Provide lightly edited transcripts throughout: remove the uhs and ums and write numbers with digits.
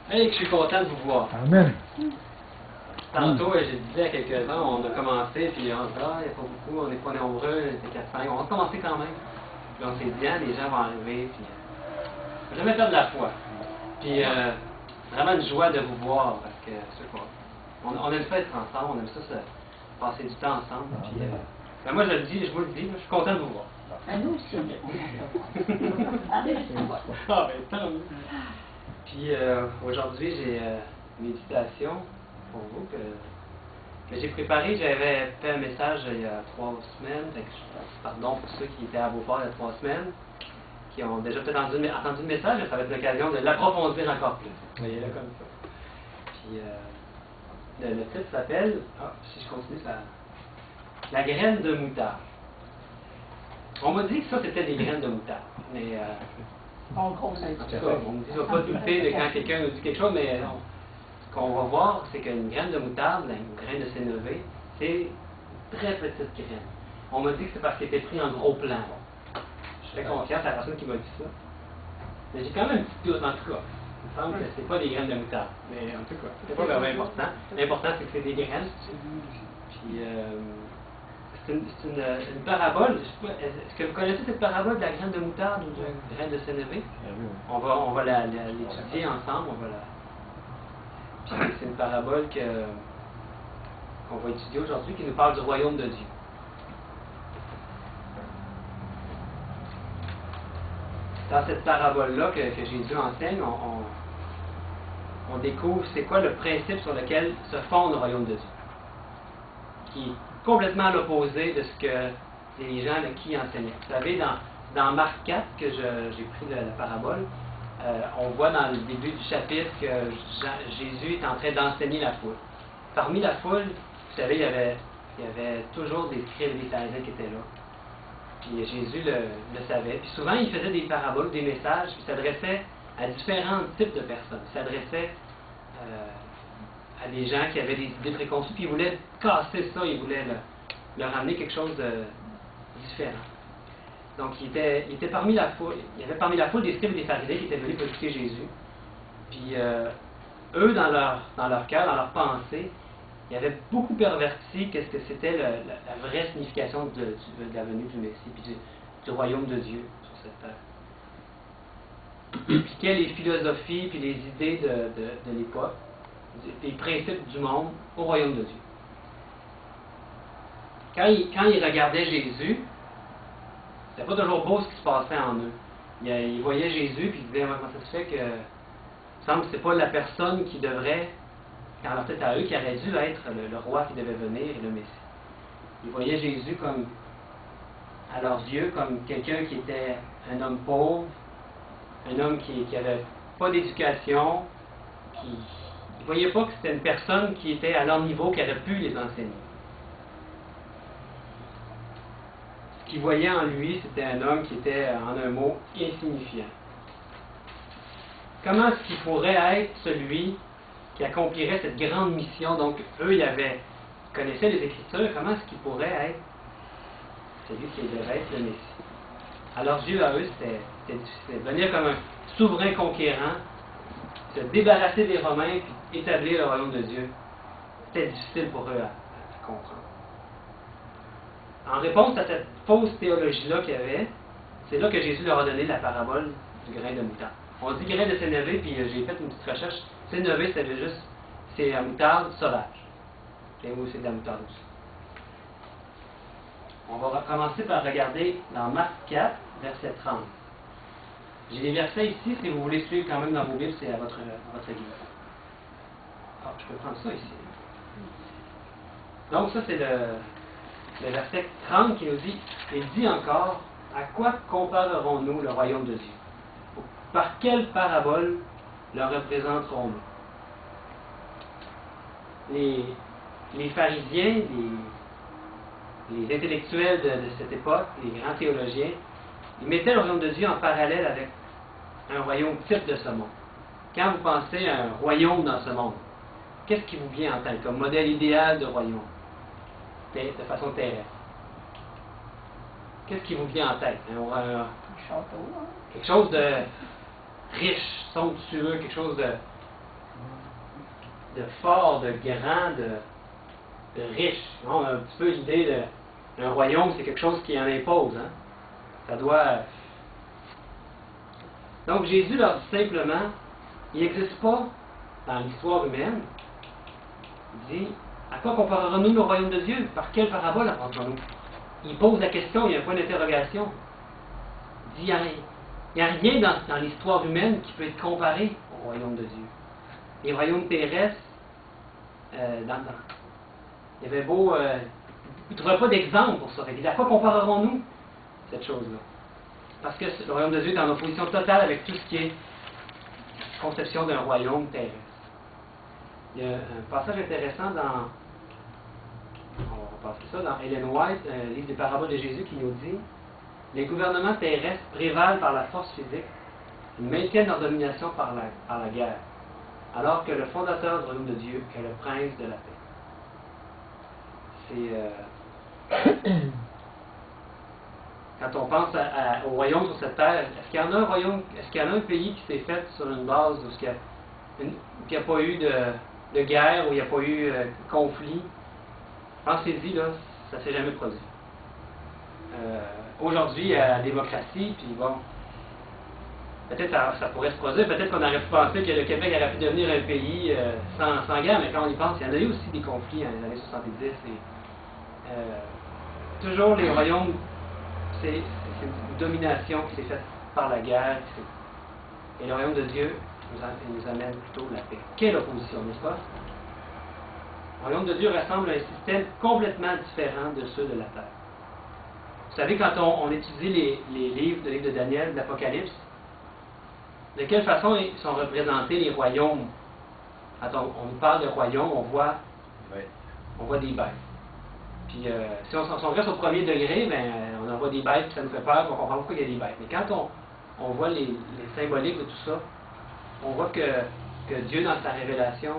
Hey, je suis content de vous voir. Amen. Tantôt, je disais à quelques-uns, on a commencé, puis on se dit, il n'y a pas beaucoup, on n'est pas nombreux, c'est 4-5, on va commencer quand même. Puis on s'est dit, les gens vont arriver, puis faut jamais perdre la foi. Puis vraiment une joie de vous voir, parce que, je sais pas, on aime ça être ensemble, on aime ça passer du temps ensemble. Puis, moi, je le dis, je vous le dis, je suis content de vous voir. À nous aussi. Ah, ben, tant mieux. Puis aujourd'hui, j'ai une méditation pour vous que j'ai préparée. J'avais fait un message il y a 3 semaines. Pardon pour ceux qui étaient à Beauport il y a 3 semaines, qui ont déjà peut-être entendu le message, mais ça va être l'occasion de l'approfondir encore plus. Voyez-le comme ça. Puis le titre s'appelle, si je continue, La graine de moutarde. On m'a dit que ça, c'était des graines de moutarde. Mais, On le conseille. en tout cas, on ne va pas douter de quand quelqu'un nous dit quelque chose, mais non. Ce qu'on va voir, c'est qu'une graine de moutarde, une graine de sénévé, c'est une très petite graine. On m'a dit que c'est parce qu'elle était prise en gros plan. Je fais confiance à la personne qui m'a dit ça. Mais j'ai quand même un petit doute, en tout cas. Il me semble que c'est pas des graines de moutarde. Mais en tout cas, c'est pas vraiment important. L'important, c'est que c'est des graines. Puis, c'est une parabole. Est-ce que vous connaissez cette parabole de la graine de moutarde ou de la graine de sénévé? On va l'étudier ensemble. Puis c'est une parabole qu'on va étudier aujourd'hui qui nous parle du royaume de Dieu. Dans cette parabole-là que Jésus enseigne, on découvre c'est quoi le principe sur lequel se fonde le royaume de Dieu, qui est complètement à l'opposé de ce que les gens qui enseignaient. Vous savez, dans Marc 4, que j'ai pris la parabole, on voit dans le début du chapitre que Jésus est en train d'enseigner la foule. Parmi la foule, vous savez, il y avait toujours des scribes et des pharisiens qui étaient là. Puis Jésus le savait. Puis souvent, il faisait des paraboles, des messages, puis s'adressait à différents types de personnes. Il s'adressait à des gens qui avaient des idées préconçues, puis il voulait casser ça, il voulait leur amener quelque chose de différent. Donc, il était parmi la foule. Il y avait parmi la foule des scribes et des pharisiens qui étaient venus pour écouter Jésus. Puis, eux, dans leur cœur, dans leur pensée, ils avaient beaucoup perverti qu'est-ce que c'était la vraie signification de la venue du Messie, puis du royaume de Dieu sur cette terre. Ils appliquaient les philosophies puis les idées de l'époque, les principes du monde au royaume de Dieu. Quand ils regardaient Jésus, c'était pas toujours beau ce qui se passait en eux. Ils voyaient Jésus puis ils disaient comment ça se fait que il me semble que c'est pas la personne qui devrait, dans leur tête à eux, qui aurait dû être le roi qui devait venir et le Messie. Ils voyaient Jésus comme, à leurs yeux, comme quelqu'un qui était un homme pauvre, un homme qui avait pas d'éducation, ils ne voyaient pas que c'était une personne qui était à leur niveau, qui aurait pu les enseigner. Ce qu'ils voyaient en lui, c'était un homme qui était, en un mot, insignifiant. Comment est-ce qu'il pourrait être celui qui accomplirait cette grande mission? Donc, eux, ils connaissaient les Écritures. Comment est-ce qu'il pourrait être celui qui devait être le Messie? À leurs yeux, à eux, c'était difficile. Venir comme un souverain conquérant, se débarrasser des Romains, puis établir le royaume de Dieu, c'était difficile pour eux à comprendre. En réponse à cette fausse théologie-là qu'il y avait, c'est là que Jésus leur a donné la parabole du grain de moutarde. On dit grain de sénévé, puis j'ai fait une petite recherche. Sénévé, c'est la moutarde sauvage. Et oui, c'est de la moutarde aussi. On va commencer par regarder dans Marc 4, verset 30. J'ai des versets ici, si vous voulez suivre quand même dans vos Bibles, c'est à votre guise. Je peux prendre ça ici. Donc ça, c'est le verset 30 qui nous dit, il dit encore, à quoi comparerons-nous le royaume de Dieu? Par quelle parabole le représenterons-nous? Les pharisiens, les intellectuels de cette époque, les grands théologiens, ils mettaient le royaume de Dieu en parallèle avec un royaume type de ce monde. Quand vous pensez à un royaume dans ce monde, qu'est-ce qui vous vient en tête comme modèle idéal de royaume, de façon terrestre? Qu'est-ce qui vous vient en tête? Un château, hein? Quelque chose de riche, somptueux, quelque chose de fort, de grand, de riche. On a un petit peu l'idée d'un royaume, c'est quelque chose qui en impose. Hein? Ça doit... Donc Jésus leur dit simplement, il n'existe pas dans l'histoire humaine. Il dit, à quoi comparerons-nous le royaume de Dieu? Par quelle parabole apprendrons-nous? Il pose la question, il y a un point d'interrogation. Il dit, il n'y a rien dans l'histoire humaine qui peut être comparé au royaume de Dieu. Les royaumes terrestres, il y avait beau... il ne trouvait pas d'exemple pour ça. Il dit, à quoi comparerons-nous cette chose-là? Parce que le royaume de Dieu est en opposition totale avec tout ce qui est conception d'un royaume terrestre. Il y a un passage intéressant dans... On va passer ça dans Ellen White, un livre des paraboles de Jésus, qui nous dit: les gouvernements terrestres prévalent par la force physique, ils maintiennent leur domination par la guerre, alors que le fondateur du royaume de Dieu est le prince de la paix. C'est... quand on pense au royaume sur cette terre, est-ce qu'il y en a un royaume, est-ce qu'il y en a un pays qui s'est fait sur une base où il n'y a pas eu de guerre, où il n'y a pas eu de conflit? Pensez-y, là, ça ne s'est jamais produit. Aujourd'hui, il y a la démocratie, puis bon, peut-être ça pourrait se produire, peut-être qu'on aurait pu penser que le Québec aurait pu devenir un pays sans guerre, mais quand on y pense, il y en a eu aussi des conflits dans les années 70. Toujours les royaumes, c'est une domination qui s'est faite par la guerre, et le royaume de Dieu nous amène plutôt la paix. Quelle opposition, n'est-ce pas? Le royaume de Dieu ressemble à un système complètement différent de ceux de la terre. Vous savez, quand on étudie les livres de Daniel, d'Apocalypse, de quelle façon sont représentés les royaumes? Quand on nous parle de royaume, on voit des bêtes. Puis si on reste au premier degré, ben, on en voit des bêtes, puis ça nous fait peur, on comprend pourquoi il y a des bêtes. Mais quand on voit les symboliques de tout ça, on voit que Dieu, dans sa révélation,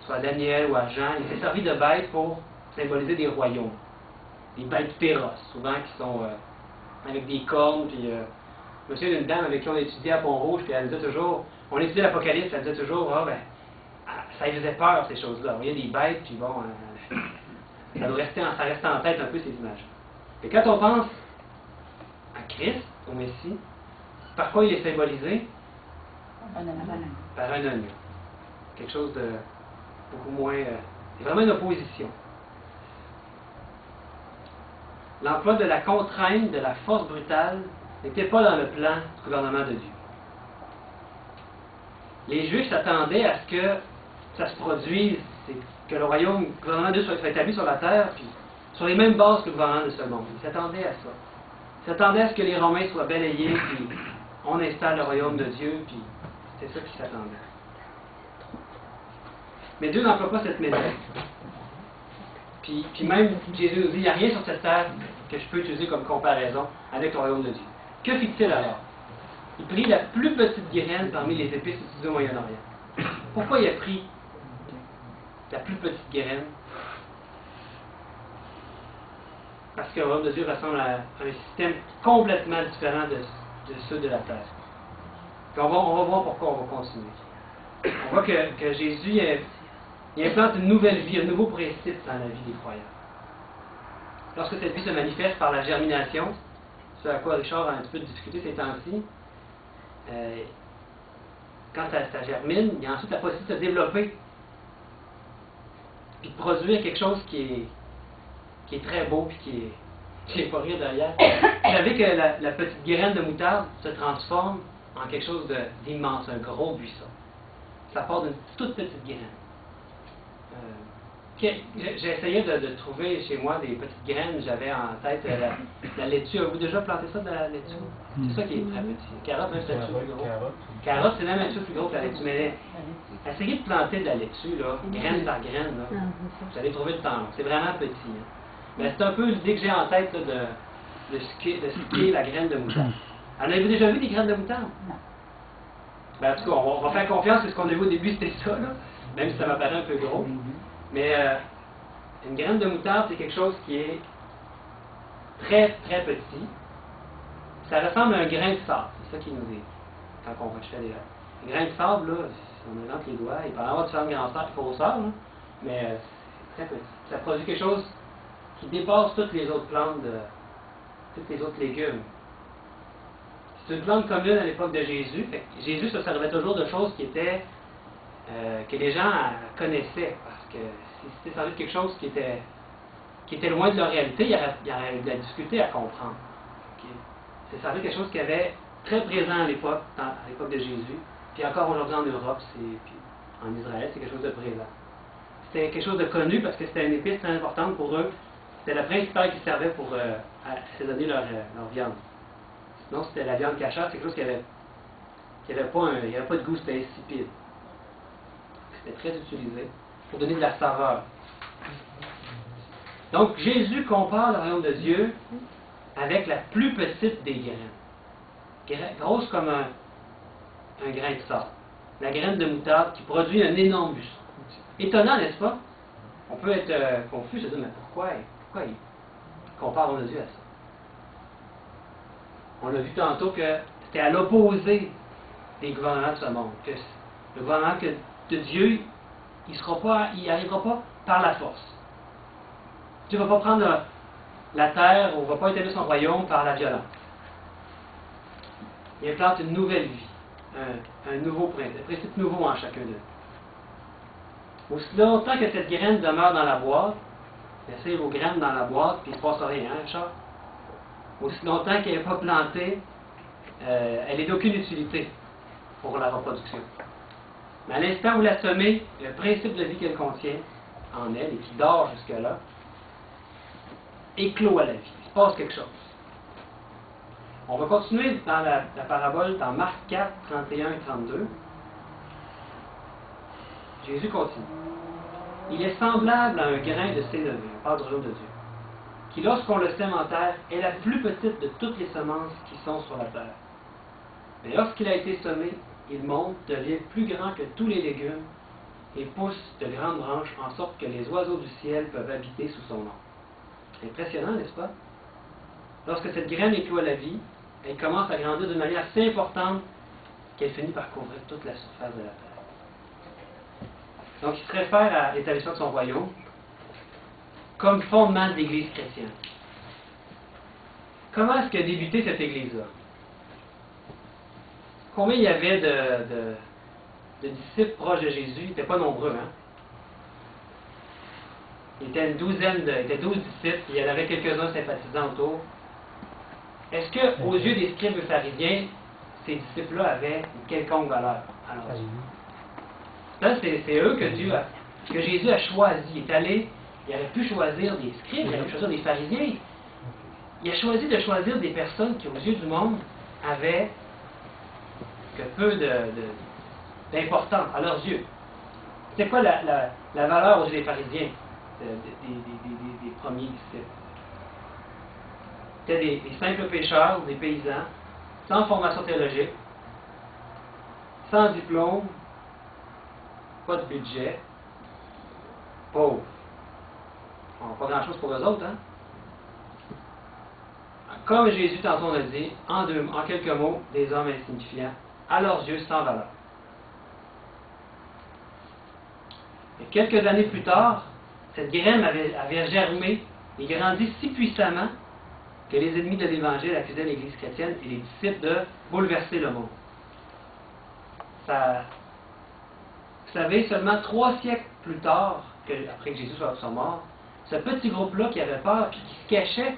soit à Daniel ou à Jean, il s'est servi de bêtes pour symboliser des royaumes. Des bêtes féroces, souvent qui sont avec des cornes. Puis, je me souviens d'une dame avec qui on étudiait à Pont-Rouge, puis elle disait toujours, on étudiait l'Apocalypse, elle disait toujours, ça lui faisait peur, ces choses-là. On voyait des bêtes, puis bon, ça restait en tête un peu ces images. Et quand on pense à Christ, au Messie, par quoi il est symbolisé? Par un agneau. Quelque chose de beaucoup moins... c'est vraiment une opposition. L'emploi de la contrainte, de la force brutale, n'était pas dans le plan du gouvernement de Dieu. Les Juifs s'attendaient à ce que ça se produise, que le gouvernement de Dieu soit établi sur la terre, puis sur les mêmes bases que le gouvernement de ce monde. Ils s'attendaient à ça. Ils s'attendaient à ce que les Romains soient balayés, puis on installe le royaume de Dieu, puis c'est ça qu'ils s'attendaient. Mais Dieu n'emploie pas cette méthode. Puis même, Jésus nous dit, il n'y a rien sur cette terre que je peux utiliser comme comparaison avec le royaume de Dieu. Que fit-il alors? Il prit la plus petite graine parmi les épices utilisées au Moyen-Orient. Pourquoi il a pris la plus petite graine? Parce que le royaume de Dieu ressemble à un système complètement différent de ceux de la terre. Puis on va voir pourquoi on va continuer. On voit que Jésus il implante une nouvelle vie, un nouveau principe dans la vie des croyants. Lorsque cette vie se manifeste par la germination, ce à quoi Richard a un petit peu discuté ces temps-ci, quand ça germine, il y a ensuite la possibilité de se développer, puis de produire quelque chose qui est très beau, puis qui est pas rire derrière. Vous savez que la petite graine de moutarde se transforme en quelque chose d'immense, un gros buisson. Ça part d'une toute petite graine. J'ai essayé de trouver chez moi des petites graines. J'avais en tête la laitue. Avez-vous déjà planté ça de la laitue? C'est ça qui est très petit. Carotte, même c'est un petit peu plus gros. Carotte, c'est même un petit peu plus gros que la laitue. Mais essayez de planter de la laitue, là, graine par graine. Là. Vous allez trouver le temps. C'est vraiment petit. Hein. Mais c'est un peu l'idée que j'ai en tête là, de ce qu'est la graine de moutarde. En avez-vous déjà vu des graines de moutarde? Non. Ben, en tout cas, on va faire confiance que ce qu'on a vu au début, c'était ça, là, même si ça m'apparaît un peu gros. Mais une graine de moutarde, c'est quelque chose qui est très, très petit. Ça ressemble à un grain de sable, c'est ça qu'il nous dit. quand on rejetait des grains de sable, là, si on met entre les doigts, il peut y avoir différentes grosseurs, là, mais c'est très petit. Ça produit quelque chose qui dépasse toutes les autres plantes, tous les autres légumes. C'est une plante commune à l'époque de Jésus. Fait que Jésus se servait toujours de choses qui étaient que les gens connaissaient, parce que si c'était servi de quelque chose qui était loin de leur réalité, il y aurait de la difficulté à comprendre. Okay? C'est servi de quelque chose qui avait très présent à l'époque de Jésus, puis encore aujourd'hui en Europe, puis en Israël, c'est quelque chose de présent. C'était quelque chose de connu parce que c'était une épice très importante pour eux. C'était la principale qui servait pour assaisonner leur viande. Sinon, c'était la viande cachère, c'est quelque chose qui n'avait pas de goût, c'était insipide. C'était très utilisé pour donner de la saveur. Donc, Jésus compare le royaume de Dieu avec la plus petite des graines. Grosse comme un grain de sable. La graine de moutarde qui produit un énorme buisson. Étonnant, n'est-ce pas? On peut être confus, se dire, mais pourquoi il compare le royaume de Dieu à ça? On a vu tantôt que c'était à l'opposé des gouvernements de ce monde. Que le gouvernement de Dieu, il n'arrivera pas par la force. Dieu ne va pas prendre la terre ou ne va pas établir son royaume par la violence. Il implante une nouvelle vie, un nouveau principe nouveau en chacun d'eux. Aussi longtemps que cette graine demeure dans la boîte, laissez vos graines dans la boîte, puis il ne se passe rien, hein, Charles? Aussi longtemps qu'elle n'est pas plantée, elle n'est d'aucune utilité pour la reproduction. Mais à l'instant où vous la semez, le principe de vie qu'elle contient en elle et qui dort jusque-là, éclot à la vie. Il se passe quelque chose. On va continuer dans la parabole dans Marc 4, 31 et 32. Jésus continue. Il est semblable à un grain de sénévé, on parle du royaume de Dieu, qui, lorsqu'on le sème en terre, est la plus petite de toutes les semences qui sont sur la terre. Mais lorsqu'il a été semé, il monte, devient plus grand que tous les légumes et pousse de grandes branches en sorte que les oiseaux du ciel peuvent habiter sous son nom. Impressionnant, n'est-ce pas? Lorsque cette graine éclot à la vie, elle commence à grandir d'une manière si importante qu'elle finit par couvrir toute la surface de la terre. Donc, il se réfère à l'établissement de son royaume comme fondement de l'Église chrétienne. Comment est-ce qu'a débuté cette Église-là? Combien il y avait de disciples proches de Jésus? Ils n'étaient pas nombreux, hein? Il était 12 disciples, il y en avait quelques-uns sympathisants autour. Est-ce que, aux yeux des scribes et pharisiens, ces disciples-là avaient une quelconque valeur? Alors, là, c'est eux que Jésus a choisi. Il est allé, il aurait pu choisir des scribes, il aurait pu choisir des pharisiens. Il a choisi de choisir des personnes qui, aux yeux du monde, avaient que peu d'importance à leurs yeux. C'est quoi la valeur aux yeux des pharisiens, des premiers disciples? C'était des simples pêcheurs, des paysans, sans formation théologique, sans diplôme, pas de budget, pauvres. Pas grand-chose pour eux autres, hein? Comme Jésus tantôt on a dit, en quelques mots, des hommes insignifiants, à leurs yeux sans valeur. Et quelques années plus tard, cette graine avait germé et grandi si puissamment que les ennemis de l'Évangile accusaient l'Église chrétienne et les disciples de bouleverser le monde. Vous savez, seulement 3 siècles plus tard, après que Jésus soit mort, ce petit groupe-là qui avait peur, puis qui se cachait,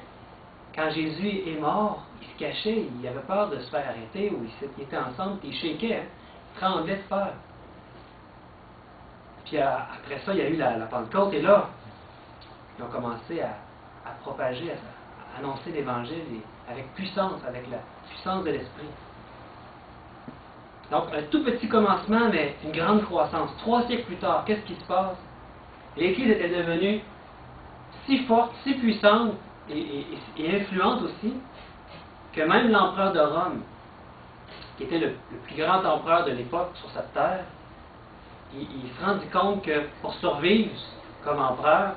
quand Jésus est mort, il se cachait, il avait peur de se faire arrêter, ou ils étaient ensemble, puis ils shakeaient, hein, ils tremblaient de peur. Puis après ça, il y a eu la Pentecôte, et là, ils ont commencé à propager, à annoncer l'Évangile avec puissance, avec la puissance de l'Esprit. Donc, un tout petit commencement, mais une grande croissance. 3 siècles plus tard, qu'est-ce qui se passe? L'Église était devenue si forte, si puissante et influente aussi, que même l'empereur de Rome, qui était le plus grand empereur de l'époque sur cette terre, il se rendit compte que pour survivre comme empereur,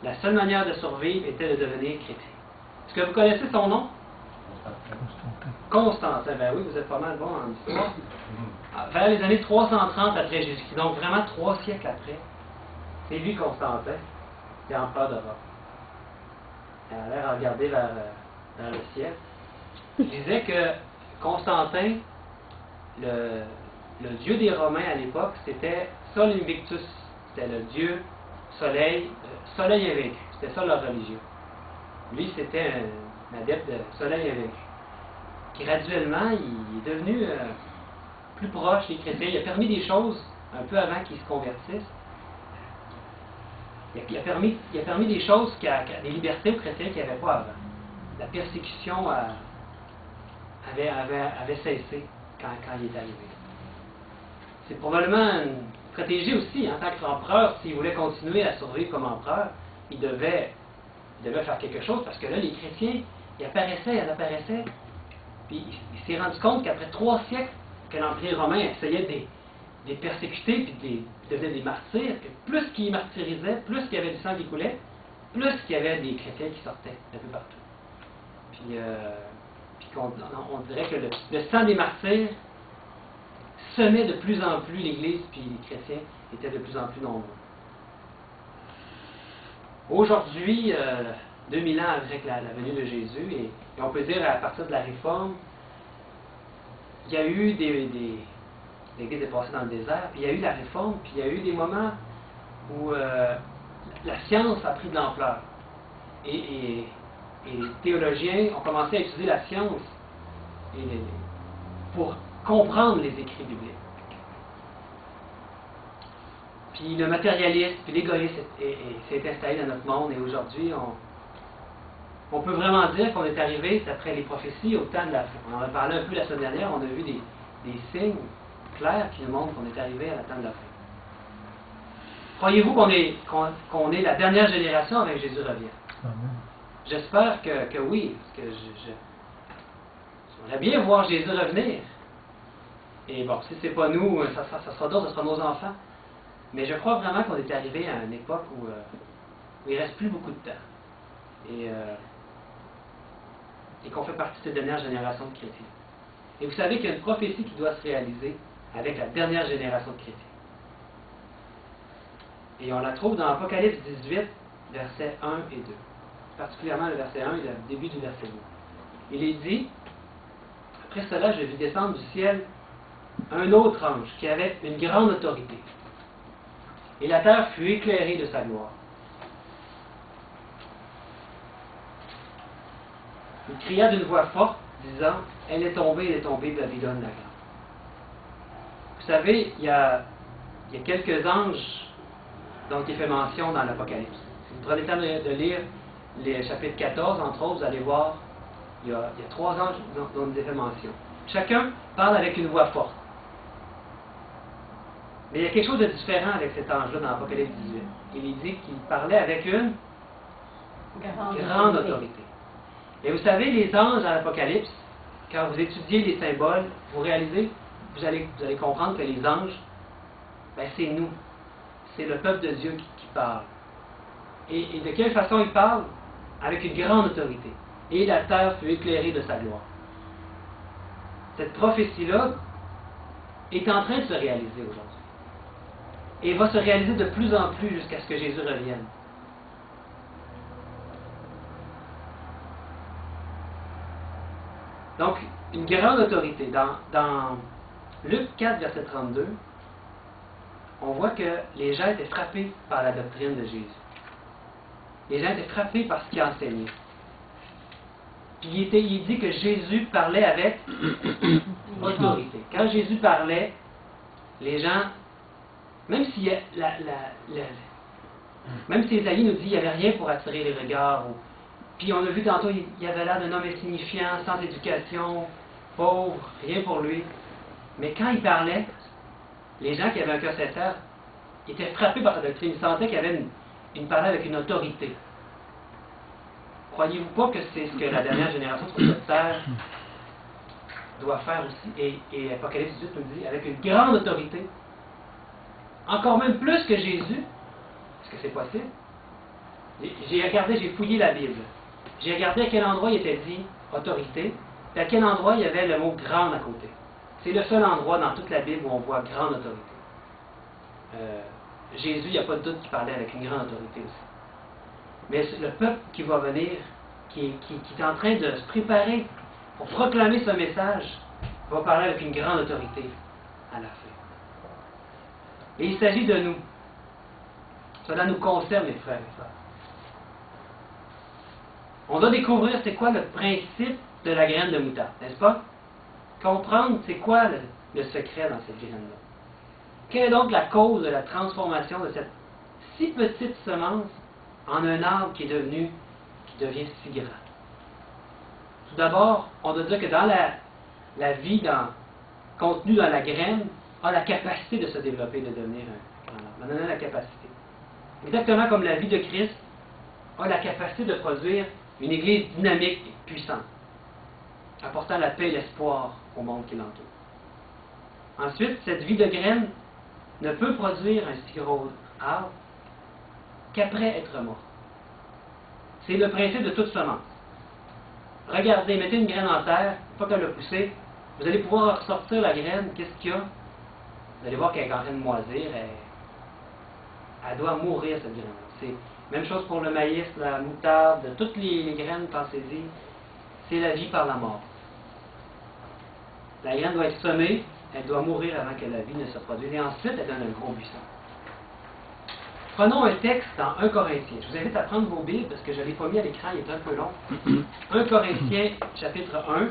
la seule manière de survivre était de devenir chrétien. Est-ce que vous connaissez son nom? Constantin. Ben oui, vous êtes pas mal bon en histoire. Vers les années 330 après Jésus-Christ, donc vraiment 3 siècles après, c'est lui Constantin, qui est empereur de Rome. Elle a l'air à regarder vers le ciel. Je disais que Constantin, le dieu des Romains à l'époque, c'était Sol Invictus. C'était le dieu soleil, soleil invaincu. C'était ça leur religion. Lui, c'était un adepte de soleil invaincu. Graduellement, il est devenu plus proche des chrétiens. Il a permis des choses un peu avant qu'ils se convertissent. Il a permis des choses, des libertés aux chrétiens qu'il n'y avait pas avant. La persécution avait cessé quand il est arrivé. C'est probablement une stratégie aussi, en tant qu'empereur, s'il voulait continuer à survivre comme empereur, il devait faire quelque chose, parce que là, les chrétiens, ils apparaissaient, puis il s'est rendu compte qu'après 3 siècles que l'Empire romain essayait de les persécuter, puis de devenir des martyrs, que plus qu'ils martyrisaient, plus qu'il y avait du sang qui coulait, plus qu'il y avait des chrétiens qui sortaient un peu partout. Puis on dirait que le sang des martyrs semait de plus en plus l'Église, puis les chrétiens étaient de plus en plus nombreux. Aujourd'hui, 2000 ans après la venue de Jésus, et on peut dire à partir de la Réforme, il y a eu l'Église est passée dans le désert, puis il y a eu la Réforme, puis il y a eu des moments où la science a pris de l'ampleur. Et les théologiens ont commencé à utiliser la science pour comprendre les écrits bibliques. Puis le matérialisme, puis l'égoïsme s'est installé dans notre monde, et aujourd'hui, on peut vraiment dire qu'on est arrivé, après les prophéties, au temps de la fin. On en a parlé un peu la semaine dernière, on a vu des signes clairs qui nous montrent qu'on est arrivé à la temps de la fin. Croyez-vous qu'on est la dernière génération avec Jésus revient? Amen. J'espère que oui, parce que j'aimerais bien voir Jésus revenir. Et bon, si c'est pas nous, ça sera d'autres, ce sera nos enfants. Mais je crois vraiment qu'on est arrivé à une époque où il ne reste plus beaucoup de temps. Et qu'on fait partie de cette dernière génération de chrétiens. Et vous savez qu'il y a une prophétie qui doit se réaliser avec la dernière génération de chrétiens. Et on la trouve dans Apocalypse 18, versets 1 et 2. Particulièrement le verset 1 et le début du verset 2. Il est dit, après cela, je vis descendre du ciel un autre ange qui avait une grande autorité. Et la terre fut éclairée de sa gloire. Il cria d'une voix forte, disant, elle est tombée, Babylone la grande. Vous savez, il y a quelques anges dont il fait mention dans l'Apocalypse. Si vous prenez le temps de lire les chapitres 14, entre autres, vous allez voir, il y a 3 anges dont il fait mention. Chacun parle avec une voix forte. Mais il y a quelque chose de différent avec cet ange-là dans l'Apocalypse 18. Il dit qu'il parlait avec une grande autorité. Et vous savez, les anges dans l'Apocalypse, quand vous étudiez les symboles, vous réalisez, vous allez comprendre que les anges, c'est nous. C'est le peuple de Dieu qui parle. Et de quelle façon il parle? Avec une grande autorité. Et la terre fut éclairée de sa gloire. Cette prophétie-là est en train de se réaliser aujourd'hui. Et va se réaliser de plus en plus jusqu'à ce que Jésus revienne. Donc, une grande autorité. Dans Luc 4, verset 32, on voit que les gens étaient frappés par la doctrine de Jésus. Les gens étaient frappés par ce qu'il enseignait. Puis il dit que Jésus parlait avec autorité. Quand Jésus parlait, les gens, même si Ésaïe nous dit qu'il n'y avait rien pour attirer les regards, puis on a vu tantôt, il avait l'air d'un homme insignifiant, sans éducation, pauvre, rien pour lui. Mais quand il parlait, les gens qui avaient un cœur sincère étaient frappés par sa doctrine. Ils sentaient qu'il avait une parlait avec une autorité. Croyez-vous pas que c'est ce que la dernière génération sur cette terre doit faire aussi? Et Apocalypse 18 nous dit, avec une grande autorité, encore même plus que Jésus, est-ce que c'est possible? J'ai fouillé la Bible. J'ai regardé à quel endroit il était dit autorité, Et à quel endroit il y avait le mot grande à côté. C'est le seul endroit dans toute la Bible où on voit grande autorité. Jésus, il n'y a pas de doute qu'il parlait avec une grande autorité aussi. Mais le peuple qui va venir, qui est en train de se préparer pour proclamer ce message, va parler avec une grande autorité à la fin. Et il s'agit de nous. Cela nous concerne, mes frères et sœurs. On doit découvrir c'est quoi le principe de la graine de moutarde, n'est-ce pas? Comprendre c'est quoi le secret dans cette graine-là. Quelle est donc la cause de la transformation de cette si petite semence en un arbre qui devient si grand? Tout d'abord, on doit dire que dans la vie contenue dans la graine a la capacité de se développer, de devenir un grand arbre. On en a la capacité. Exactement comme la vie de Christ a la capacité de produire une Église dynamique et puissante, apportant la paix et l'espoir au monde qui l'entoure. Ensuite, cette vie de graine ne peut produire un si gros arbre qu'après être mort. C'est le principe de toute semence. Regardez, mettez une graine en terre, une fois qu'elle a poussé, vous allez pouvoir ressortir la graine, qu'est-ce qu'il y a? Vous allez voir qu'elle est en train de moisir, elle doit mourir cette graine-là. C'est même chose pour le maïs, la moutarde, toutes les graines, pensez-y, c'est la vie par la mort. La graine doit être semée, elle doit mourir avant que la vie ne se produise, et ensuite elle donne un gros buisson. Prenons un texte dans 1 Corinthiens. Je vous invite à prendre vos Bibles, parce que je ne l'ai pas mis à l'écran, il est un peu long. 1 Corinthiens, chapitre 1.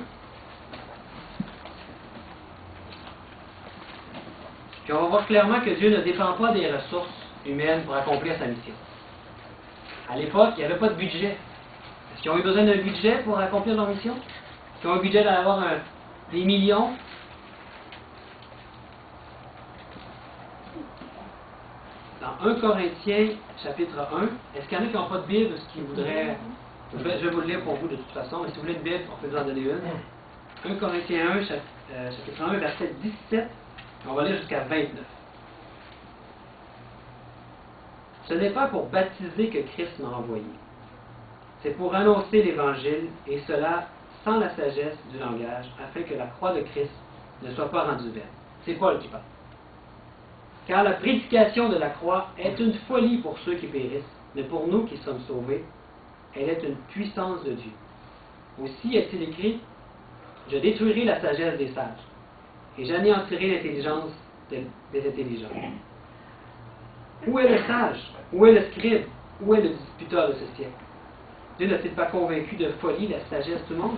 Puis on va voir clairement que Dieu ne dépend pas des ressources humaines pour accomplir sa mission. À l'époque, il n'y avait pas de budget. Est-ce qu'ils ont eu besoin d'un budget pour accomplir leur mission? Est-ce qu'ils ont eu un budget d'avoir des millions? Dans 1 Corinthiens, chapitre 1, est-ce qu'il y en a qui n'ont pas de Bible, ce qui voudraient... Je vais vous le lire pour vous de toute façon, mais si vous voulez une Bible, on peut vous en donner une. 1 Corinthiens 1, chapitre 1, verset 17, on va lire jusqu'à 29. Ce n'est pas pour baptiser que Christ m'a envoyé. C'est pour annoncer l'Évangile, et cela sans la sagesse du langage, afin que la croix de Christ ne soit pas rendue vaine. C'est Paul qui parle. Car la prédication de la croix est une folie pour ceux qui périssent, mais pour nous qui sommes sauvés, elle est une puissance de Dieu. Aussi est-il écrit, je détruirai la sagesse des sages, et j'anéantirai l'intelligence des intelligents. Où est le sage? Où est le scribe? Où est le disputeur de ce siècle? Dieu n'a-t-il pas convaincu de folie la sagesse du monde?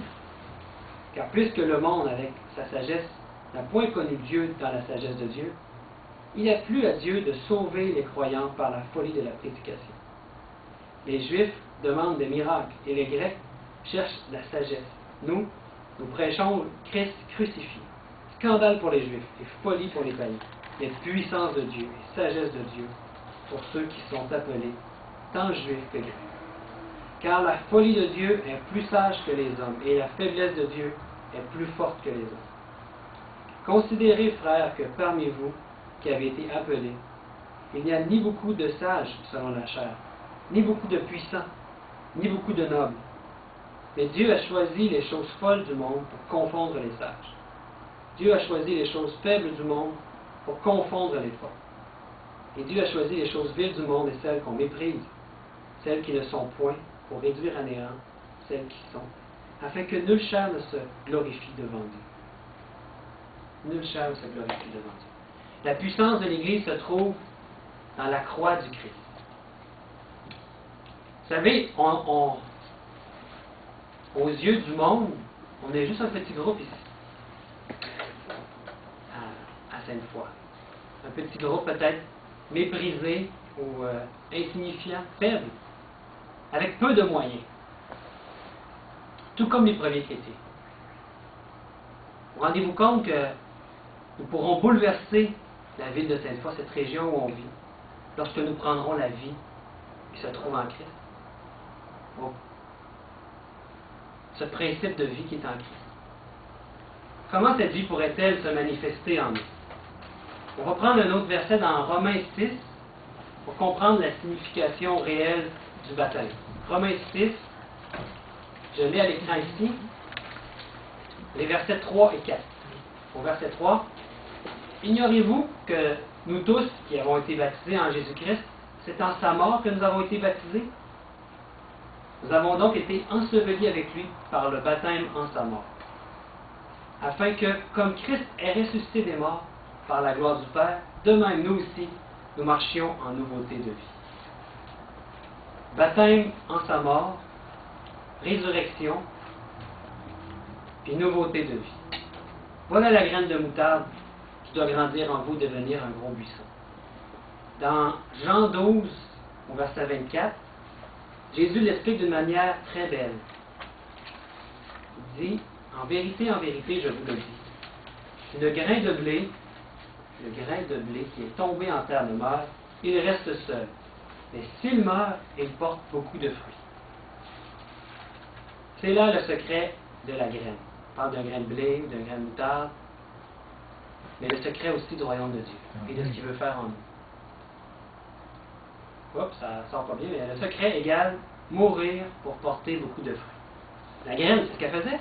Car puisque le monde, avec sa sagesse, n'a point connu Dieu dans la sagesse de Dieu, il a plu à Dieu de sauver les croyants par la folie de la prédication. Les Juifs demandent des miracles et les Grecs cherchent la sagesse. Nous prêchons Christ crucifié. Scandale pour les Juifs et folie pour les païens, mais puissance de Dieu et sagesse de Dieu pour ceux qui sont appelés, tant juifs que grecs. Car la folie de Dieu est plus sage que les hommes, et la faiblesse de Dieu est plus forte que les hommes. Considérez, frères, que parmi vous, qui avez été appelés, il n'y a ni beaucoup de sages selon la chair, ni beaucoup de puissants, ni beaucoup de nobles. Mais Dieu a choisi les choses folles du monde pour confondre les sages. Dieu a choisi les choses faibles du monde pour confondre les forts. Et Dieu a choisi les choses viles du monde et celles qu'on méprise, celles qui ne sont point, pour réduire à néant celles qui sont, afin que nulle chair ne se glorifie devant Dieu. Nulle chair ne se glorifie devant Dieu. La puissance de l'Église se trouve dans la croix du Christ. Vous savez, aux yeux du monde, on est juste un petit groupe ici, à Sainte-Foy. Un petit groupe peut-être méprisé ou insignifiant, faible, avec peu de moyens. Tout comme les premiers chrétiens. Rendez-vous compte que nous pourrons bouleverser la ville de Sainte-Foy, cette région où on vit, lorsque nous prendrons la vie qui se trouve en Christ. Oh. Ce principe de vie qui est en Christ. Comment cette vie pourrait-elle se manifester en nous? On va prendre un autre verset dans Romains 6 pour comprendre la signification réelle du baptême. Romains 6, je l'ai à l'écran ici. les versets 3 et 4. Au verset 3, « Ignorez-vous que nous tous qui avons été baptisés en Jésus-Christ, c'est en sa mort que nous avons été baptisés? Nous avons donc été ensevelis avec lui par le baptême en sa mort, afin que, comme Christ est ressuscité des morts par la gloire du Père, de même nous aussi, nous marchions en nouveauté de vie. » Baptême en sa mort, résurrection, puis nouveauté de vie. Voilà la graine de moutarde qui doit grandir en vous, devenir un gros buisson. Dans Jean 12, au verset 24, Jésus l'explique d'une manière très belle. Il dit, en vérité, je vous le dis, le grain de blé qui est tombé en terre ne meurt, il reste seul. Mais s'il meurt, il porte beaucoup de fruits. C'est là le secret de la graine. On parle d'un grain de blé, d'un grain de moutarde, mais le secret aussi du royaume de Dieu et de ce qu'il veut faire en nous. Oups, ça sort pas bien, mais le secret égale mourir pour porter beaucoup de fruits. La graine, c'est ce qu'elle faisait.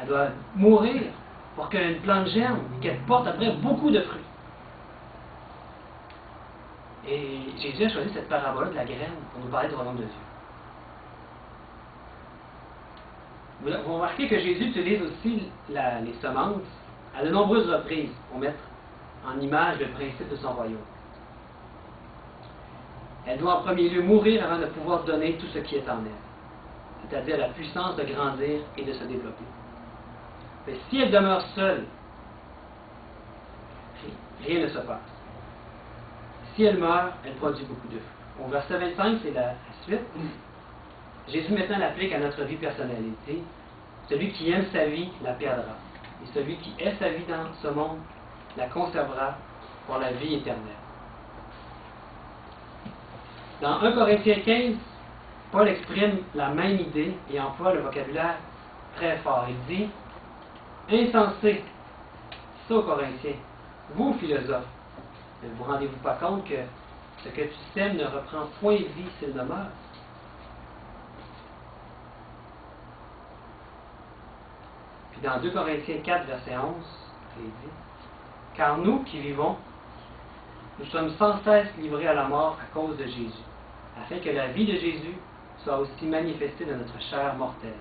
Elle doit mourir pour qu'une plante germe et qu'elle porte après beaucoup de fruits. Et Jésus a choisi cette parabole de la graine pour nous parler du royaume de Dieu. Vous remarquez que Jésus utilise aussi les semences à de nombreuses reprises pour mettre en image le principe de son royaume. Elle doit en premier lieu mourir avant de pouvoir donner tout ce qui est en elle, c'est-à-dire la puissance de grandir et de se développer. Mais si elle demeure seule, rien ne se passe. Si elle meurt, elle produit beaucoup de fruits. Au verset 25, c'est la suite. Jésus maintenant l'applique à notre vie personnelle. Il dit, celui qui aime sa vie la perdra. Et celui qui est sa vie dans ce monde la conservera pour la vie éternelle. Dans 1 Corinthiens 15, Paul exprime la même idée et emploie le vocabulaire très fort. Il dit, insensé, ça aux Corinthiens, vous philosophes, ne vous rendez-vous pas compte que ce que tu sèmes ne reprend point vie s'il ne meurt? Puis dans 2 Corinthiens 4, verset 11, il dit, car nous qui vivons, nous sommes sans cesse livrés à la mort à cause de Jésus, afin que la vie de Jésus soit aussi manifestée dans notre chair mortelle.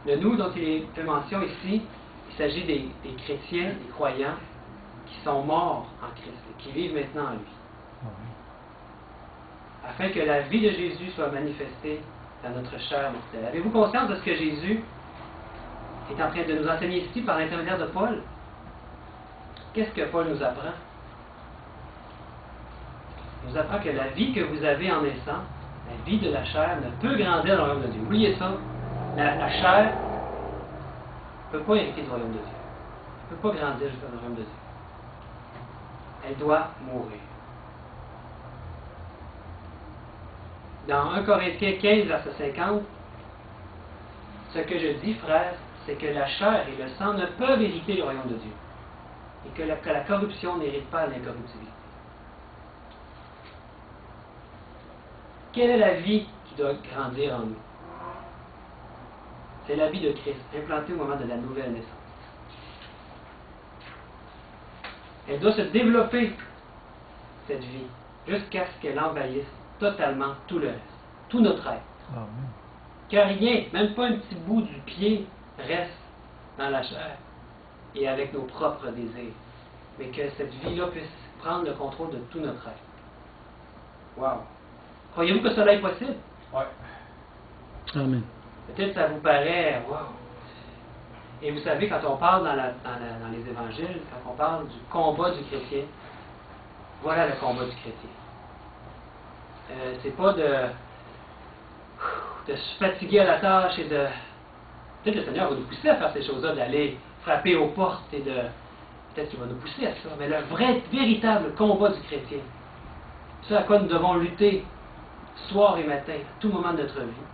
Le nous dont il est fait mention ici, il s'agit des chrétiens, des croyants, qui sont morts en Christ et qui vivent maintenant en lui. Afin que la vie de Jésus soit manifestée dans notre chair mortelle. Avez-vous conscience de ce que Jésus est en train de nous enseigner ici par l'intermédiaire de Paul? Qu'est-ce que Paul nous apprend? Il nous apprend que la vie que vous avez en naissant, la vie de la chair, ne peut grandir dans le royaume de Dieu. Oubliez ça. La chair ne peut pas hériter du royaume de Dieu. Elle ne peut pas grandir jusqu'au royaume de Dieu. Elle doit mourir. Dans 1 Corinthiens 15, verset 50, ce que je dis, frères, c'est que la chair et le sang ne peuvent hériter le royaume de Dieu. Et que la corruption n'hérite pas l'incorruptibilité. Quelle est la vie qui doit grandir en nous? C'est la vie de Christ, implantée au moment de la nouvelle naissance. Elle doit se développer, cette vie, jusqu'à ce qu'elle envahisse totalement tout le reste, tout notre être. Amen. Que rien, même pas un petit bout du pied, reste dans la chair et avec nos propres désirs. Mais que cette vie-là puisse prendre le contrôle de tout notre être. Wow! Croyez-vous que cela est possible? Oui. Amen. Peut-être que ça vous paraît, wow! Et vous savez, quand on parle dans les évangiles, quand on parle du combat du chrétien, voilà le combat du chrétien. C'est pas de se fatiguer à la tâche et de... Peut-être le Seigneur va nous pousser à faire ces choses-là, d'aller frapper aux portes et de... Peut-être qu'il va nous pousser à ça, mais le vrai, véritable combat du chrétien, ce à quoi nous devons lutter soir et matin, à tout moment de notre vie,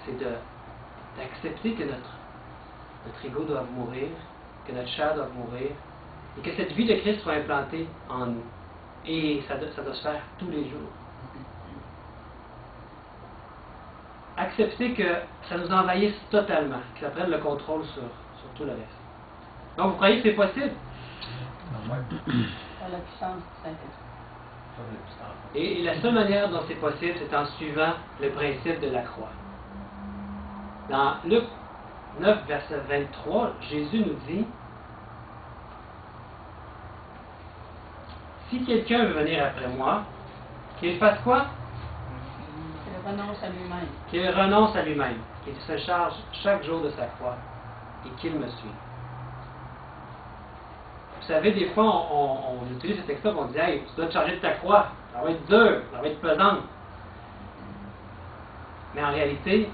c'est d'accepter que notre ego doit mourir, que notre chair doit mourir, et que cette vie de Christ soit implantée en nous. Et ça doit se faire tous les jours. accepter que ça nous envahisse totalement, que ça prenne le contrôle sur tout le reste. Donc, vous croyez que c'est possible? Par la puissance du Saint-Esprit. Et la seule manière dont c'est possible, c'est en suivant le principe de la croix. Dans Luc 9, verset 23, Jésus nous dit, « Si quelqu'un veut venir après moi, qu'il fasse quoi? Qu'il renonce à lui-même. Qu'il renonce à lui-même, qu'il se charge chaque jour de sa croix et qu'il me suive. » Vous savez, des fois, on utilise ce texte-là pour dire « Hey, tu dois te charger de ta croix, ça va être dur, ça va être pesant. » Mais en réalité,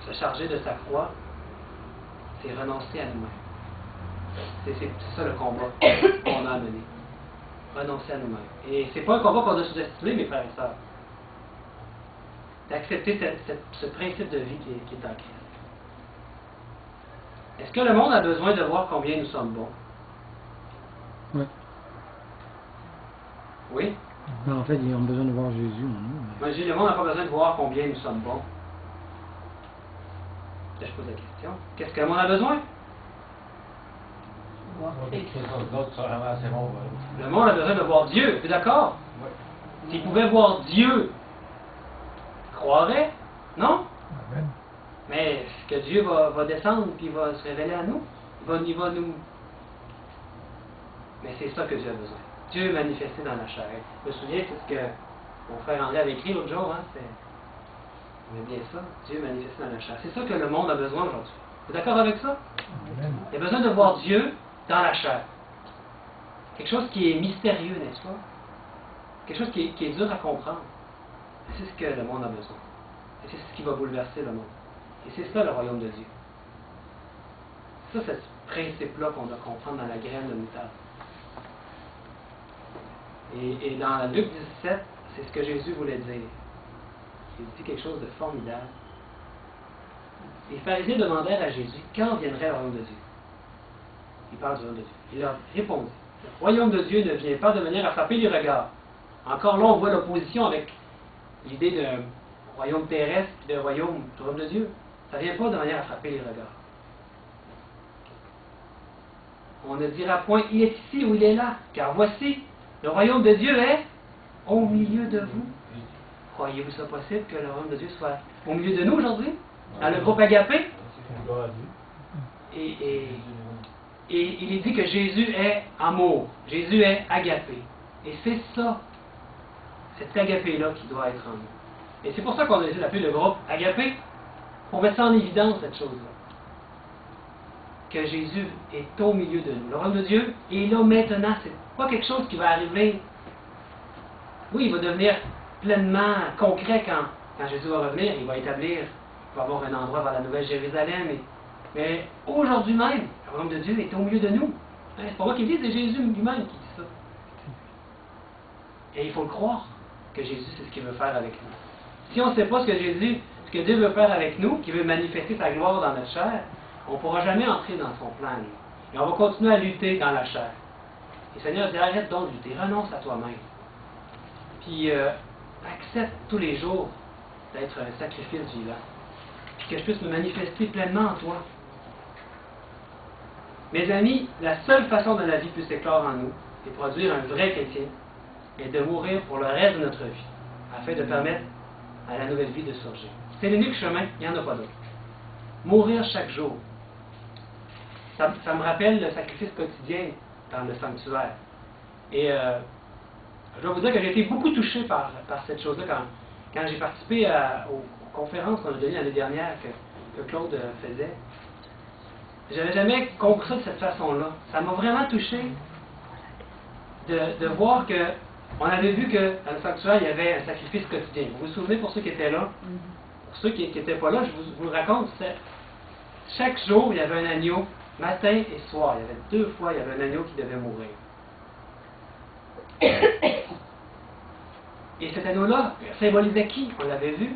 se charger de sa croix, c'est renoncer à nous-mêmes. C'est ça le combat qu'on a à mener. Renoncer à nous-mêmes. Et c'est pas un combat qu'on doit sous-estimer, mes frères et sœurs. D'accepter ce principe de vie qui est en Christ. Est-ce que le monde a besoin de voir combien nous sommes bons? Oui. Oui? En fait, ils ont besoin de voir Jésus en nous. Moi, je dis, le monde n'a pas besoin de voir combien nous sommes bons. Là, je pose la question. Qu'est-ce que le monde a besoin? Le monde a besoin de voir Dieu, tu es d'accord? Oui. S'il pouvait voir Dieu, il croirait, non? Amen. Mais est-ce que Dieu va descendre et va se révéler à nous? Il va nous... Mais c'est ça que Dieu a besoin. Dieu manifesté dans la chair. Je me souviens, c'est ce que mon frère André avait écrit l'autre jour, hein? C'est bien ça, Dieu manifesté dans la chair. C'est ça que le monde a besoin aujourd'hui. Vous êtes d'accord avec ça? Amen. Il a besoin de voir Dieu dans la chair. Quelque chose qui est mystérieux, n'est-ce pas? Quelque chose qui est dur à comprendre. C'est ce que le monde a besoin. Et c'est ce qui va bouleverser le monde. Et c'est ça le royaume de Dieu. Ça, c'est ce principe-là qu'on doit comprendre dans la graine de moutarde. Et dans Luc 17, c'est ce que Jésus voulait dire. Il dit quelque chose de formidable. Les pharisiens demandèrent à Jésus quand viendrait le royaume de Dieu. Il parle du royaume de Dieu. Il leur répondit, le royaume de Dieu ne vient pas de manière à frapper les regards. Encore là, on voit l'opposition avec l'idée d'un royaume terrestre et d'un royaume du royaume de Dieu. Ça ne vient pas de manière à frapper les regards. On ne dira point, il est ici ou il est là, car voici, le royaume de Dieu est au milieu de vous. Croyez-vous ça possible que le royaume de Dieu soit au milieu de nous aujourd'hui? Dans le groupe Agapé? Et il est dit que Jésus est amour. Jésus est Agapé. Et c'est ça, cet Agapé-là qui doit être en nous. Et c'est pour ça qu'on a essayé d'appeler le groupe Agapé, pour mettre ça en évidence, cette chose-là. Que Jésus est au milieu de nous. Le royaume de Dieu est là maintenant. C'est pas quelque chose qui va arriver. Oui, il va devenir pleinement concret quand Jésus va revenir. Il va établir, il va avoir un endroit vers la Nouvelle Jérusalem. Mais aujourd'hui même, le royaume de Dieu est au milieu de nous. Hein, c'est pas moi qui le dis, c'est Jésus lui-même qui dit ça. Et il faut le croire que Jésus, c'est ce qu'il veut faire avec nous. Si on ne sait pas ce que Dieu veut faire avec nous, qu'il veut manifester sa gloire dans notre chair, on ne pourra jamais entrer dans son plan. Et on va continuer à lutter dans la chair. Et le Seigneur dit, arrête donc de lutter, renonce à toi-même. Puis accepte tous les jours d'être un sacrifice vivant. Puis que je puisse me manifester pleinement en toi. Mes amis, la seule façon dont la vie puisse éclore en nous et produire un vrai chrétien est de mourir pour le reste de notre vie, afin de permettre à la nouvelle vie de surgir. C'est l'unique chemin, il n'y en a pas d'autre. Mourir chaque jour. Ça me rappelle le sacrifice quotidien dans le sanctuaire. Et je dois vous dire que j'ai été beaucoup touché par cette chose-là quand j'ai participé aux conférences qu'on a données l'année dernière que Claude faisait. J'avais jamais compris ça de cette façon-là. Ça m'a vraiment touché de voir que on avait vu que dans le sanctuaire, il y avait un sacrifice quotidien. Vous vous souvenez, pour ceux qui étaient là? Pour ceux qui n'étaient pas là, je vous le raconte. Chaque jour, il y avait un agneau, matin et soir. Il y avait 2 fois, il y avait un agneau qui devait mourir. Et cet anneau-là symbolisait qui? On l'avait vu.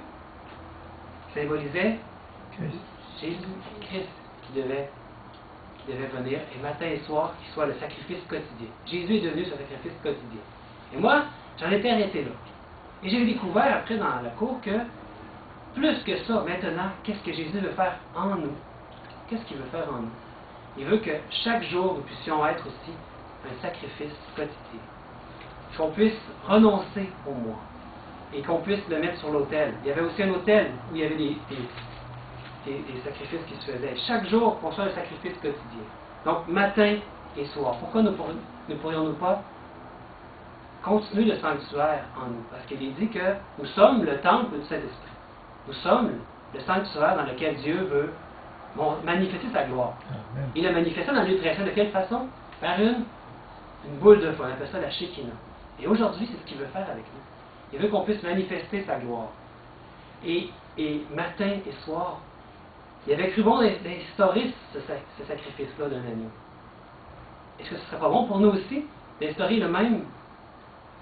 Symbolisait Jésus-Christ qui devait venir, et matin et soir, qu'il soit le sacrifice quotidien. Jésus est devenu ce sacrifice quotidien. Et moi, j'en étais arrêté là. Et j'ai découvert après dans la cour que plus que ça, maintenant, qu'est-ce que Jésus veut faire en nous? Qu'est-ce qu'il veut faire en nous? Il veut que chaque jour, nous puissions être aussi un sacrifice quotidien. Qu'on puisse renoncer au moi et qu'on puisse le mettre sur l'autel. Il y avait aussi un autel où il y avait des sacrifices qui se faisaient. Chaque jour, qu'on soit un sacrifice quotidien. Donc, matin et soir. Pourquoi ne pourrions-nous pas continuer le sanctuaire en nous? Parce qu'il est dit que nous sommes le temple du Saint-Esprit. Nous sommes le sanctuaire dans lequel Dieu veut manifester sa gloire. Amen. Il l'a manifesté dans le lieu très saint de quelle façon? Par une boule de feu. On appelle ça la Shekinah. Et aujourd'hui, c'est ce qu'il veut faire avec nous. Il veut qu'on puisse manifester sa gloire. Et matin et soir, il avait cru bon d'instaurer ce sacrifice-là d'un agneau. Est-ce que ce ne serait pas bon pour nous aussi d'instaurer le même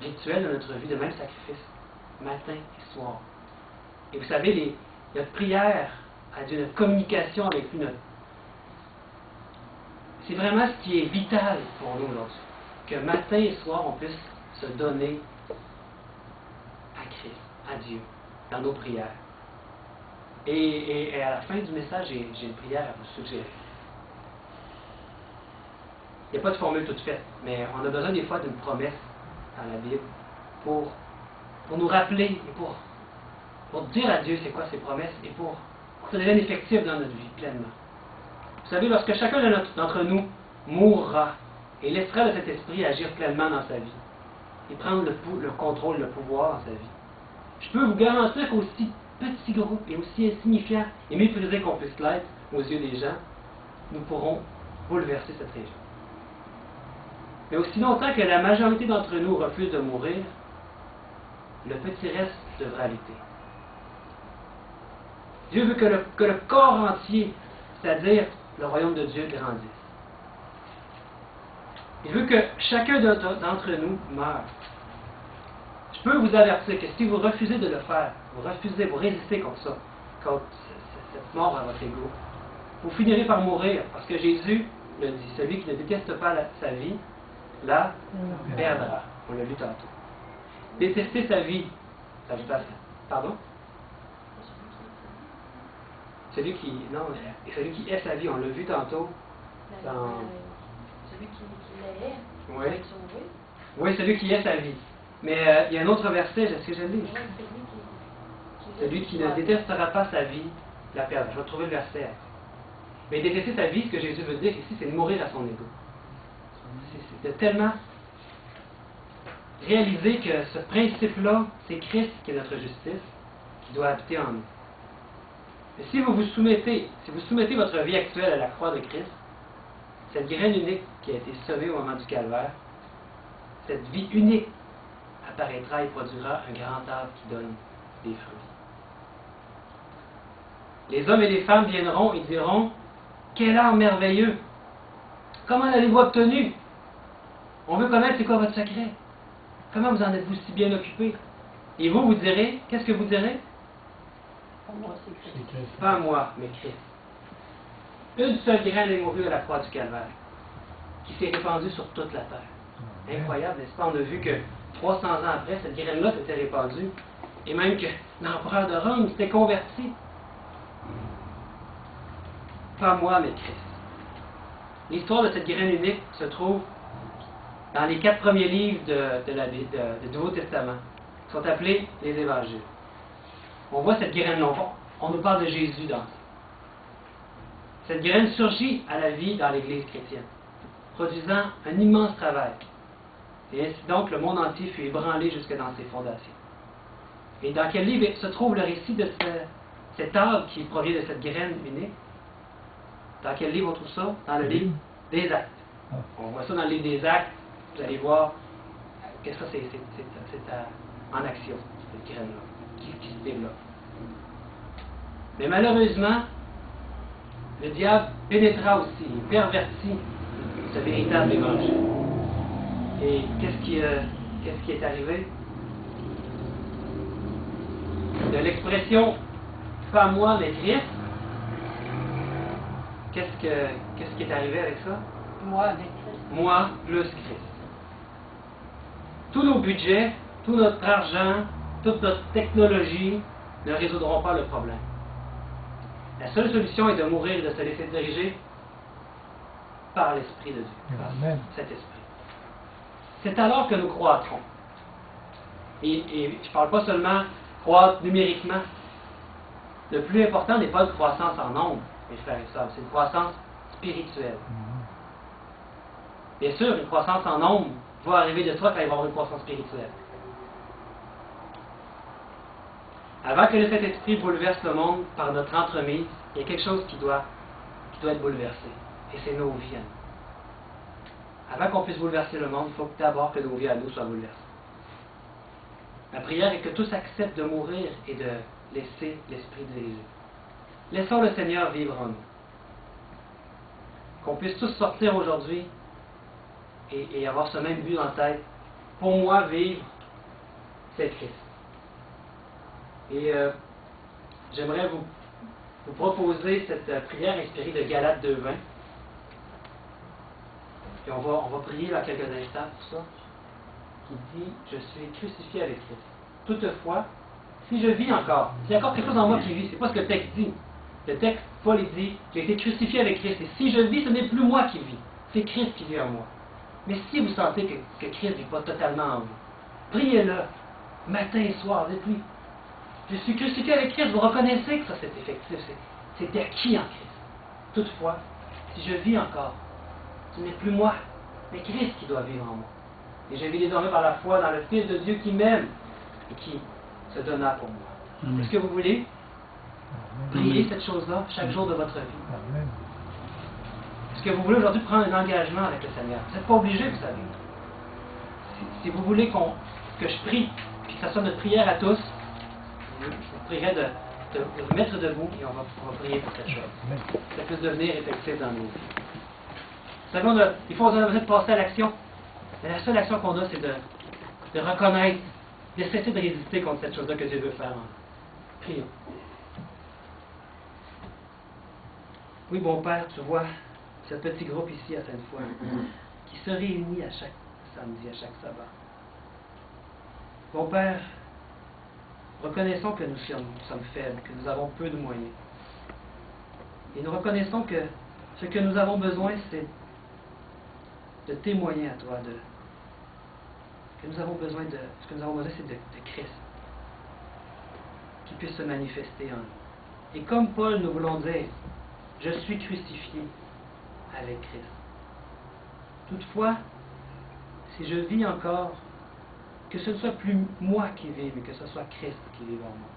rituel de notre vie, le même sacrifice, matin et soir? Et vous savez, notre prière à Dieu, notre communication avec lui, c'est vraiment ce qui est vital pour nous aujourd'hui. Que matin et soir, on puisse se donner à Christ, à Dieu, dans nos prières. Et à la fin du message, j'ai une prière à vous suggérer. Il n'y a pas de formule toute faite, mais on a besoin des fois d'une promesse dans la Bible pour nous rappeler et pour dire à Dieu c'est quoi ses promesses et pour que ça devienne effectif dans notre vie pleinement. Vous savez, lorsque chacun d'entre nous mourra et laissera de cet esprit agir pleinement dans sa vie et prendre le contrôle, le pouvoir dans sa vie, je peux vous garantir qu'aussi petit groupe et aussi insignifiant et méprisé qu'on puisse l'être aux yeux des gens, nous pourrons bouleverser cette région. Mais aussi longtemps que la majorité d'entre nous refuse de mourir, le petit reste devra lutter. Dieu veut que le corps entier, c'est-à-dire le royaume de Dieu, grandisse. Il veut que chacun d'entre nous meure. Je peux vous avertir que si vous refusez de le faire, vous résistez contre ça, contre cette mort à votre ego, vous finirez par mourir, parce que Jésus le dit, celui qui ne déteste pas sa vie, la perdra. On l'a lu tantôt. Détester sa vie, ça vous passe. Pardon? Celui qui hait sa vie, on l'a vu tantôt. Celui qui l'est, Oui. va être sauvé. Oui, celui qui hait sa vie. Mais il y a un autre verset, est-ce que je l'ai? Celui qui ne détestera pas sa vie, la perdra. Je vais trouver le verset. Mais détester sa vie, ce que Jésus veut dire ici, c'est de mourir à son ego. C'est de tellement réaliser que ce principe-là, c'est Christ qui est notre justice, qui doit habiter en nous. Et si vous soumettez votre vie actuelle à la croix de Christ, cette graine unique qui a été semée au moment du calvaire, cette vie unique apparaîtra et produira un grand arbre qui donne des fruits. Les hommes et les femmes viendront et diront, « Quel arbre merveilleux! Comment l'avez-vous obtenu? On veut connaître c'est quoi votre secret. Comment vous en êtes-vous si bien occupé? » Et vous direz, qu'est-ce que vous direz? Pour moi, c'est Christ. Pas moi, mais Christ. Une seule graine est mourue à la croix du calvaire, qui s'est répandue sur toute la terre. Incroyable, n'est-ce pas? On a vu que 300 ans après, cette graine-là s'était répandue, et même que l'empereur de Rome s'était converti. Pas moi, mais Christ. L'histoire de cette graine unique se trouve dans les 4 premiers livres du Nouveau Testament, qui sont appelés les Évangiles. On voit cette graine-là. On nous parle de Jésus dans ça. Cette graine surgit à la vie dans l'Église chrétienne, produisant un immense travail. Et ainsi donc, le monde entier fut ébranlé jusque dans ses fondations. Et dans quel livre se trouve le récit de cet arbre qui provient de cette graine unique? Dans quel livre on trouve ça? Dans le livre des Actes. On voit ça dans le livre des Actes. Vous allez voir que ça, c'est en action, cette graine-là, qui se développe. Mais malheureusement, le diable pénétra aussi, il pervertit ce véritable évangile. Et qu'est-ce qui est arrivé? De l'expression « pas moi, mais Christ », qu'est-ce qui est arrivé avec ça? Moi avec Christ. Moi plus Christ. Tous nos budgets, tout notre argent, toute notre technologie, ne résoudront pas le problème. La seule solution est de mourir et de se laisser diriger par l'Esprit de Dieu, par cet Esprit. C'est alors que nous croîtrons. Et je ne parle pas seulement croître numériquement. Le plus important n'est pas de croissance en nombre, mes frères et sœurs, c'est une croissance spirituelle. Bien sûr, une croissance en nombre va arriver de soi quand il va y avoir une croissance spirituelle. Avant que le Saint-Esprit bouleverse le monde par notre entremise, il y a quelque chose qui doit être bouleversé. Et c'est nos vies à nous. Avant qu'on puisse bouleverser le monde, il faut d'abord que nos vies à nous soient bouleversées. Ma prière est que tous acceptent de mourir et de laisser l'Esprit diriger. Laissons le Seigneur vivre en nous. Qu'on puisse tous sortir aujourd'hui et avoir ce même but en tête. Pour moi, vivre, c'est Christ. Et j'aimerais vous proposer cette prière inspirée de Galates 2:20. Et on va prier dans quelques instants pour ça. Qui dit « Je suis crucifié avec Christ. Toutefois, si je vis encore, s'il y a encore quelque chose en moi qui vit, c'est pas ce que le texte dit. Le texte, Paul il dit « J'ai été crucifié avec Christ. Et si je vis, ce n'est plus moi qui vis. C'est Christ qui vit en moi. » Mais si vous sentez que Christ ne vit pas totalement en vous, priez-le, matin et soir, dites-lui « Je suis crucifié avec Christ. » Vous reconnaissez que ça c'est effectif, c'est acquis en Christ. Toutefois, si je vis encore, ce n'est plus moi, mais Christ qui doit vivre en moi. Et je vis désormais par la foi dans le Fils de Dieu qui m'aime et qui se donna pour moi. Est-ce que vous voulez prier cette chose-là chaque jour de votre vie? Est-ce que vous voulez aujourd'hui prendre un engagement avec le Seigneur? Vous n'êtes pas obligé, vous savez. Si vous voulez que je prie, puis que ça soit notre prière à tous, je vous prierai de vous mettre debout et on va prier pour cette chose. Ça puisse devenir effectif dans nos vies. Vous savez, il faut besoin de passer à l'action. Mais la seule action qu'on a, c'est de reconnaître, de cesser de résister contre cette chose-là que Dieu veut faire. Prions. Oui, bon Père, tu vois ce petit groupe ici à Sainte-Foy qui se réunit à chaque samedi, à chaque sabbat. Bon Père, reconnaissons que nous sommes faibles, que nous avons peu de moyens. Et nous reconnaissons que ce que nous avons besoin, c'est de témoigner à toi, ce que nous avons besoin, c'est de Christ, qui puisse se manifester en nous. Et comme Paul, nous voulons dire, je suis crucifié avec Christ. Toutefois, si je vis encore, que ce ne soit plus moi qui vis, mais que ce soit Christ qui vive en moi.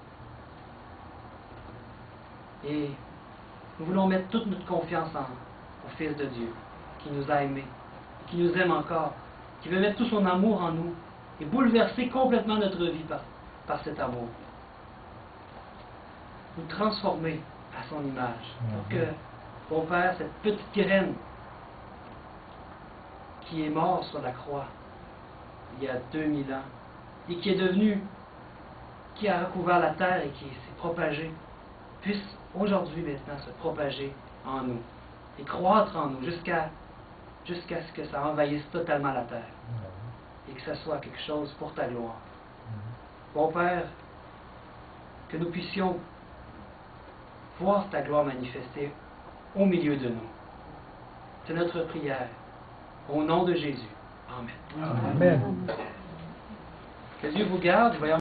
Et nous voulons mettre toute notre confiance au Fils de Dieu, qui nous a aimés, qui nous aime encore, qui veut mettre tout son amour en nous et bouleverser complètement notre vie par cet amour. Nous transformer à son image. Pour que, mon Père, cette petite graine qui est morte sur la croix il y a 2000 ans et qui est devenue, qui a recouvert la terre et qui s'est propagée, puisse aujourd'hui maintenant se propager en nous et croître en nous jusqu'à ce que ça envahisse totalement la terre et que ça soit quelque chose pour ta gloire. Bon Père, que nous puissions voir ta gloire manifestée au milieu de nous. C'est notre prière. Au nom de Jésus. Amen. Amen. Que Dieu vous garde.